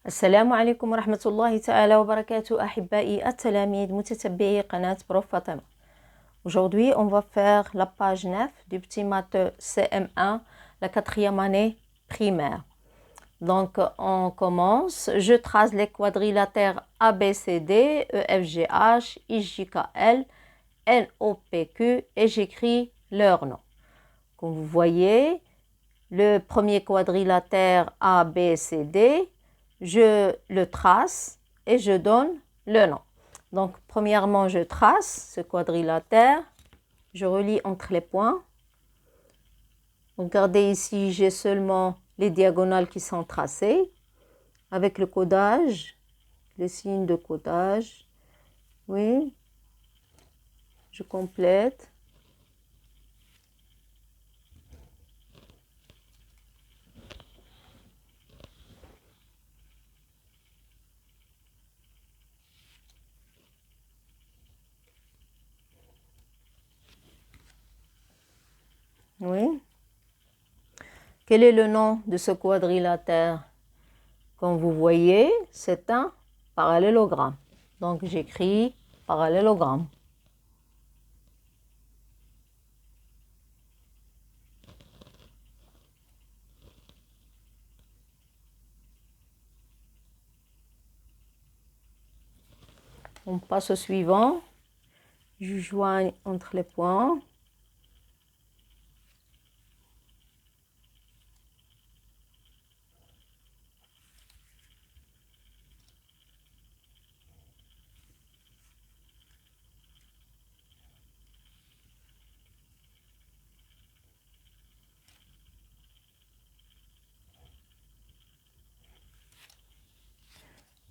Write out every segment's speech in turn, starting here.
السلام عليكم ورحمة الله تعالى وبركاته أحبائي التلاميذ متتبعي قناة بروف فاطمة. Aujourd'hui, on va faire la page 9 du petit maths CM1, la quatrième année primaire. Donc, on commence. Je trace les quadrilatères ABCD, EFGH, IJKL, NOPQ et j'écris leur nom. Comme vous voyez, le premier quadrilatère ABCD, je le trace et je donne le nom. Donc, premièrement, je trace ce quadrilatère. Je relie entre les points. Regardez ici, j'ai seulement les diagonales qui sont tracées avec le codage, les signes de codage. Oui, je complète. Oui. Quel est le nom de ce quadrilatère? Comme vous voyez, c'est un parallélogramme. Donc, j'écris parallélogramme. On passe au suivant. Je joigne entre les points.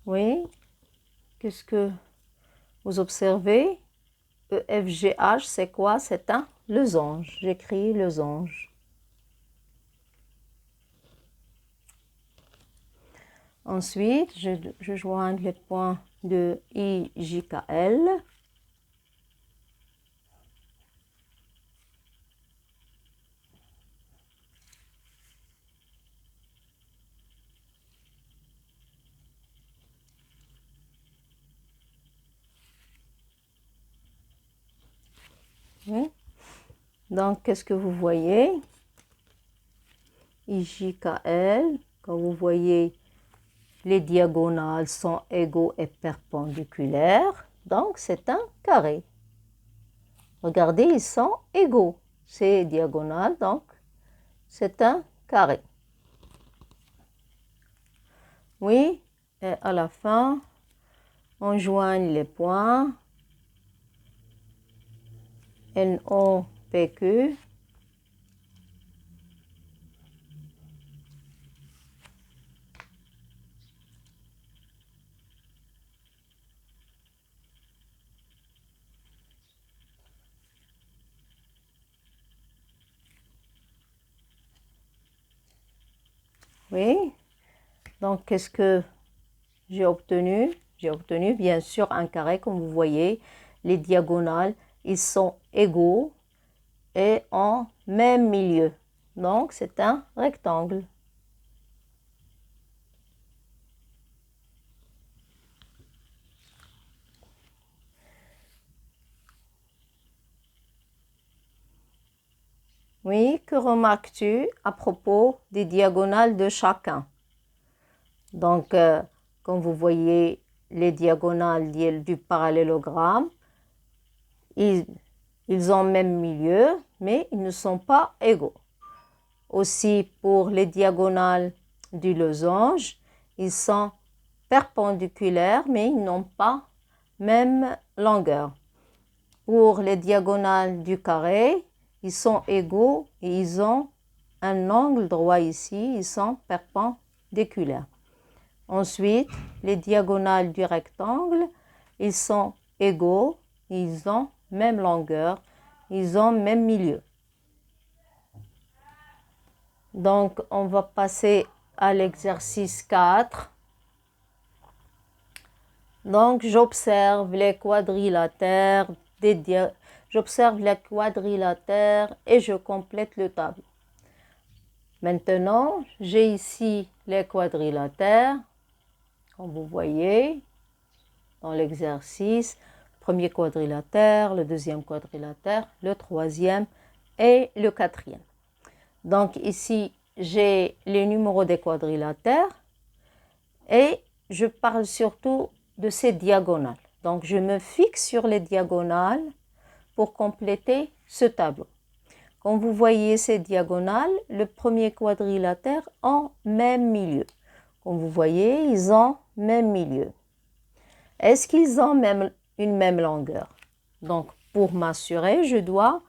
Oui. Qu'est-ce que vous observez? EFGH, c'est quoi? C'est un losange. J'écris losange. Ensuite, je joins les points de IJKL. Oui. Donc, qu'est-ce que vous voyez? IJKL, quand vous voyez, les diagonales sont égaux et perpendiculaires. Donc, c'est un carré. Regardez, ils sont égaux. C'est diagonal, donc c'est un carré. Oui, et à la fin, on joigne les points NOPQ. Oui, donc qu'est-ce que j'ai obtenu? J'ai obtenu bien sûr un carré, comme vous voyez. Les diagonales, ils sont égaux et en même milieu. Donc, c'est un rectangle. Oui, que remarques-tu à propos des diagonales de chacun? Donc, comme vous voyez, les diagonales du parallélogramme, ils ont même milieu, mais ils ne sont pas égaux. Aussi, pour les diagonales du losange, ils sont perpendiculaires, mais ils n'ont pas même longueur. Pour les diagonales du carré, ils sont égaux et ils ont un angle droit ici, ils sont perpendiculaires. Ensuite, les diagonales du rectangle, ils sont égaux, ils ont même longueur, ils ont même milieu. Donc, on va passer à l'exercice 4. Donc, j'observe les quadrilatères et je complète le tableau. Maintenant, j'ai ici les quadrilatères. Comme vous voyez dans l'exercice, premier quadrilatère, le deuxième quadrilatère, le troisième et le quatrième. Donc ici, j'ai les numéros des quadrilatères et je parle surtout de ces diagonales. Donc je me fixe sur les diagonales pour compléter ce tableau. Comme vous voyez ces diagonales, le premier quadrilatère en même milieu. Comme vous voyez, ils ont même milieu. Est-ce qu'ils ont une même longueur? Donc, pour m'assurer, je dois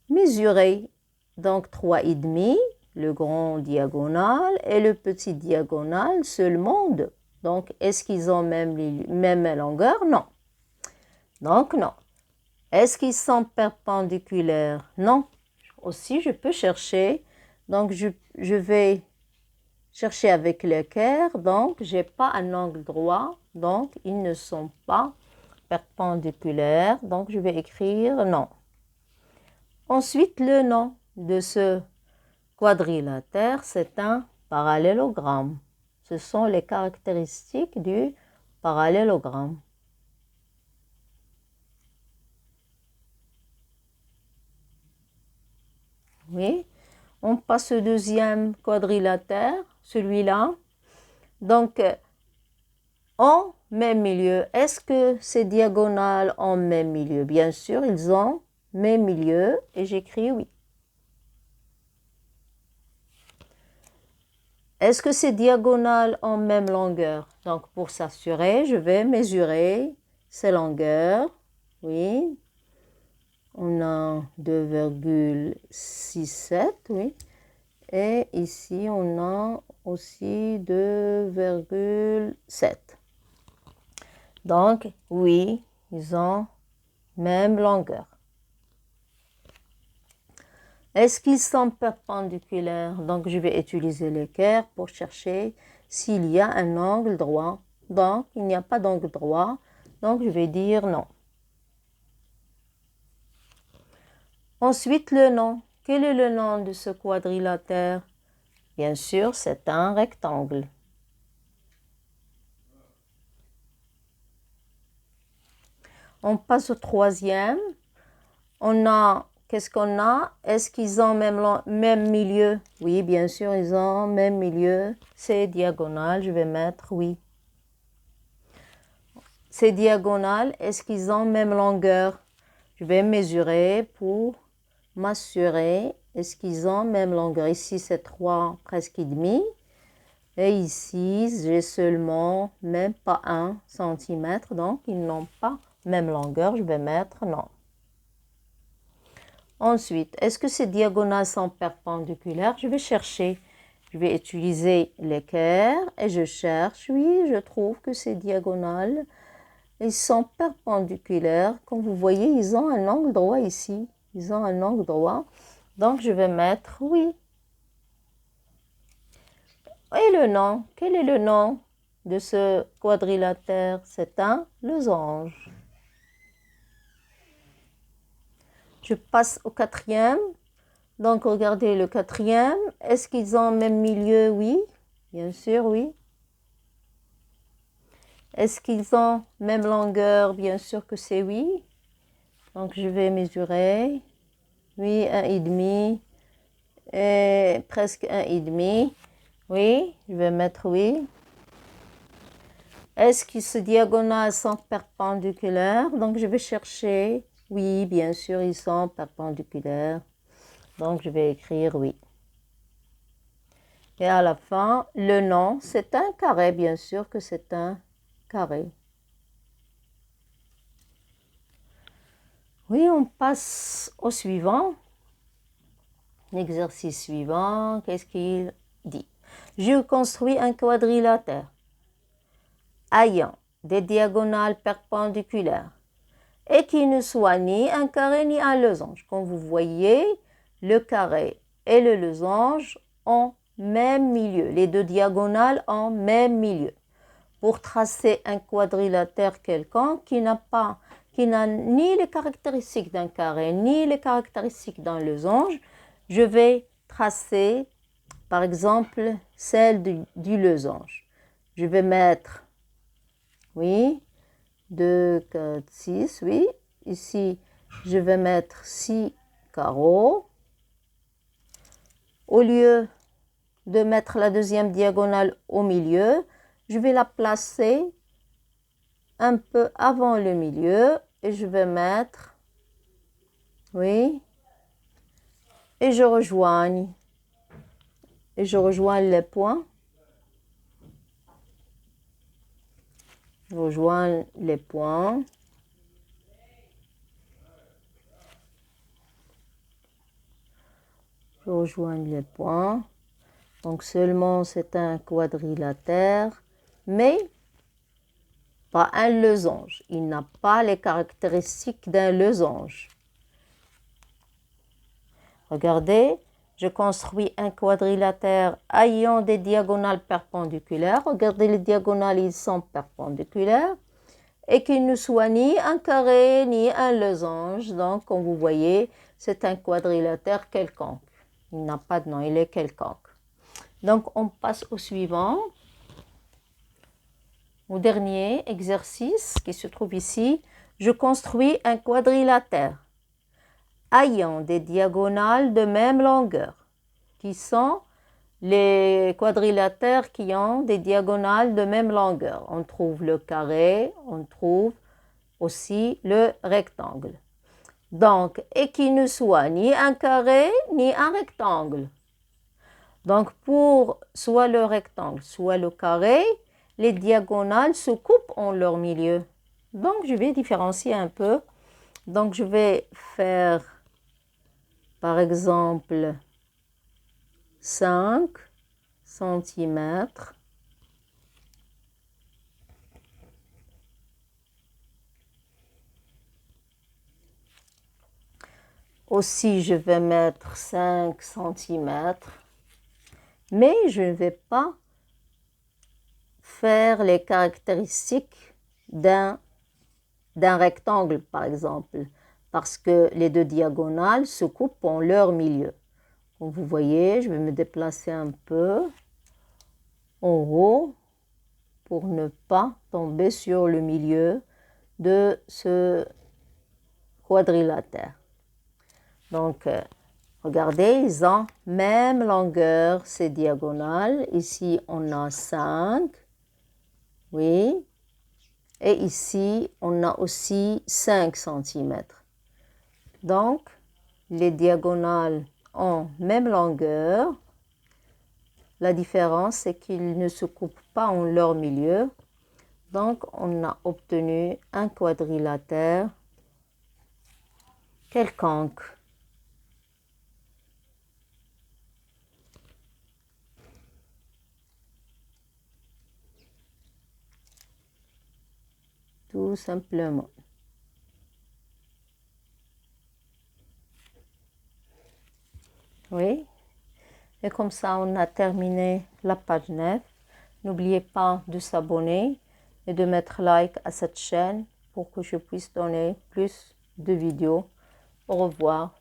mesurer. Donc, 3,5, le grand diagonal et le petit diagonal seulement 2. Donc, est-ce qu'ils ont même longueur? Non. Donc, non. Est-ce qu'ils sont perpendiculaires? Non. Aussi, je peux chercher. Donc, je vais chercher avec l'équerre. Donc, je n'ai pas un angle droit. Donc, ils ne sont pas perpendiculaires. Donc, je vais écrire non. Ensuite, le nom de ce quadrilatère, c'est un parallélogramme. Ce sont les caractéristiques du parallélogramme. Oui, on passe au deuxième quadrilatère, celui-là. Donc, en même milieu, est-ce que ces diagonales ont même milieu? Bien sûr, ils ont même milieu et j'écris oui. Est-ce que ces diagonales ont même longueur? Donc, pour s'assurer, je vais mesurer ces longueurs. Oui. On a 2,67, oui. Et ici, on a aussi 2,7. Donc, oui, ils ont même longueur. Est-ce qu'ils sont perpendiculaires? Donc, je vais utiliser l'équerre pour chercher s'il y a un angle droit. Donc, il n'y a pas d'angle droit. Donc, je vais dire non. Ensuite, le nom. Quel est le nom de ce quadrilatère? Bien sûr, c'est un rectangle. On passe au troisième. On a, qu'est-ce qu'on a? Est-ce qu'ils ont même milieu? Oui, bien sûr, ils ont même milieu. C'est diagonal, je vais mettre oui. C'est diagonal, est-ce qu'ils ont même longueur? Je vais mesurer pour m'assurer. Est-ce qu'ils ont même longueur? Ici, c'est 3 presque et demi. Et ici, j'ai seulement même pas 1 cm. Donc, ils n'ont pas même longueur. Je vais mettre non. Ensuite, est-ce que ces diagonales sont perpendiculaires? Je vais chercher. Je vais utiliser l'équerre et je cherche. Oui, je trouve que ces diagonales, ils sont perpendiculaires. Comme vous voyez, ils ont un angle droit ici. Ils ont un angle droit. Donc, je vais mettre oui. Et le nom? Quel est le nom de ce quadrilatère? C'est un losange. Je passe au quatrième. Donc, regardez le quatrième. Est-ce qu'ils ont même milieu? Oui. Bien sûr, oui. Est-ce qu'ils ont même longueur? Bien sûr que c'est oui. Donc, je vais mesurer. Oui, 1,5 et presque 1,5. Oui, je vais mettre oui. Est-ce que ces diagonales sont perpendiculaires? Donc, je vais chercher. Oui, bien sûr, ils sont perpendiculaires. Donc, je vais écrire oui. Et à la fin, le nom, c'est un carré, bien sûr que c'est un carré. Oui, on passe au suivant. L'exercice suivant, qu'est-ce qu'il dit? Je construis un quadrilatère ayant des diagonales perpendiculaires et qui ne soit ni un carré ni un losange. Comme vous voyez, le carré et le losange ont même milieu. Les deux diagonales ont même milieu. Pour tracer un quadrilatère quelconque qui n'a ni les caractéristiques d'un carré ni les caractéristiques d'un losange, je vais tracer par exemple celle du losange. je vais mettre, oui, 2, 4, 6, oui. Ici, je vais mettre 6 carreaux. Au lieu de mettre la deuxième diagonale au milieu, je vais la placer un peu avant le milieu et je vais mettre, oui, et je rejoigne les points. Je rejoins les points. Je rejoins les points. Donc seulement c'est un quadrilatère, mais pas un losange. Il n'a pas les caractéristiques d'un losange. Regardez, je construis un quadrilatère ayant des diagonales perpendiculaires. Regardez, les diagonales, ils sont perpendiculaires. Et qu'il ne soit ni un carré, ni un losange. Donc, comme vous voyez, c'est un quadrilatère quelconque. Il n'a pas de nom, il est quelconque. Donc, on passe au suivant. Au dernier exercice qui se trouve ici. Je construis un quadrilatère ayant des diagonales de même longueur, qui sont les quadrilatères qui ont des diagonales de même longueur. On trouve le carré, on trouve aussi le rectangle. Donc, et qui ne soit ni un carré ni un rectangle. Donc, pour soit le rectangle, soit le carré, les diagonales se coupent en leur milieu. Donc, je vais différencier un peu. Donc, je vais faire, par exemple, 5 cm. Aussi, je vais mettre 5 cm. Mais je ne vais pas faire les caractéristiques d'un rectangle, par exemple, parce que les deux diagonales se coupent en leur milieu. Comme vous voyez, je vais me déplacer un peu en haut pour ne pas tomber sur le milieu de ce quadrilatère. Donc, regardez, ils ont même longueur, ces diagonales. Ici, on a 5, oui. Et ici, on a aussi 5 cm. Donc, les diagonales ont même longueur. La différence, c'est qu'ils ne se coupent pas en leur milieu. Donc, on a obtenu un quadrilatère quelconque. Tout simplement. Oui. Et comme ça, on a terminé la page 9. N'oubliez pas de s'abonner et de mettre like à cette chaîne pour que je puisse donner plus de vidéos. Au revoir.